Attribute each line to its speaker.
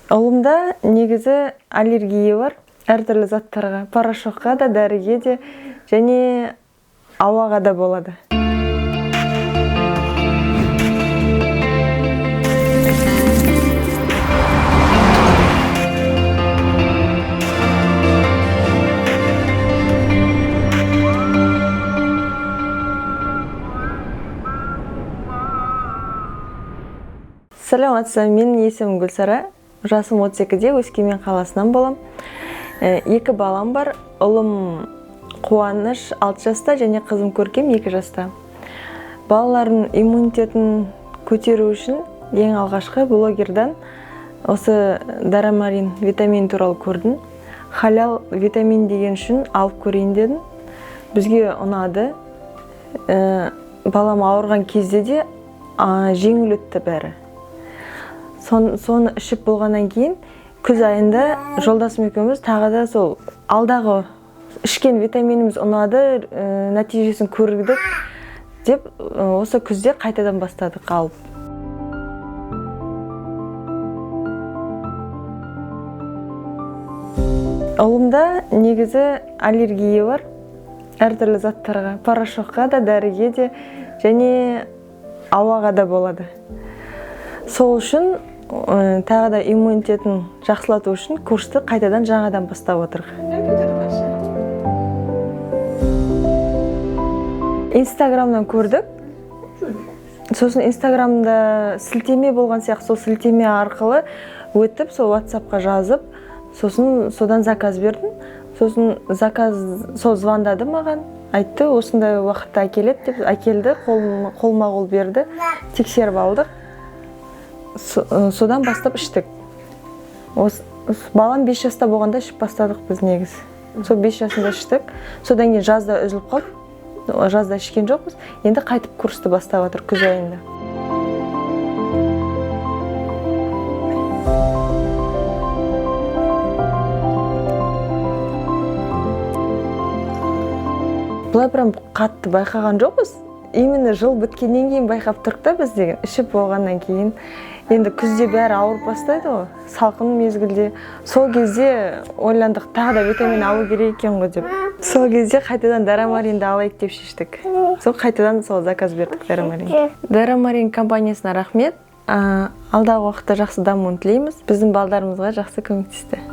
Speaker 1: Ұлымда негізі аллергия бар, әртүрлі заттарға, порошокқа да, дәріге де, және ауаға да болады. Сәлеметсіз, менің есімім Гүлсара. Жасым 32-де Өскемен қаласынан болам. 2 балам бар. Ұлым Қуаныш 6 жаста және қызым Көркем 2 жаста. Балалардың иммунитетін көтеру үшін ең алғашқы блогердан осы дарамарин витамин туралы көрдім. Халал витамин деген үшін алып көрейін дедім. Бізге ұнады. Балам ауырған кезде де жеңіл өтті бәрі. Соны ішіп болғаннан кейін күз айында жолдасым екеуміз тағы да сол алдағы ішкен витаминіміз ұнады, нәтижесін көрдік деп осы күзде қайтадан бастадық алып. Ұлымда негізі аллергия бар, әртүрлі заттарға, порошокқа да, дәріге де, және ауаға да болады. Сол үшін тағы да иммунитетін жақсылату үшін курсты қайтадан жаңадан бастап отырық. Инстаграмнан көрдік. Сосын Инстаграмда сілтеме болған сияқты, сол сілтеме арқылы өтіп, сол WhatsAppқа жазып, сосын содан заказ бердім. Сосын заказ сол звондады маған, айтты, осындай уақытта әкеледі деп, әкелді, қолма-қол берді, тексеріп алдық. Содан бастап іштік. Балам 5 жаста болғанда ішіп бастадық біз негіз. Сол 5 жасында іштік. Содан кейін жазда үзіліп қалып, жазда ішкен жоқпыз. Енді қайтып курсты бастап отыр күз айында. Бұлай прям қатты байқаған жоқпыз. Именно жыл біткеннен кейін байқап тұрық та біз деген. Ішіп болғаннан кейін. Енді күзде бәрі ауырып бастайды ғой, салқын мезгілде. Сол кезде ойландық, тағы да витамин алу керек екен ғой деп. Сол кезде қайтадан дарамаринді алайық деп шештік. Сол қайтадан сол заказ бердік дарамарин. Дарамарин компаниясына рахмет. Алдағы уақытта жақсы дамуын тілейміз. Біздің балдарымызға жақсы көмектесті.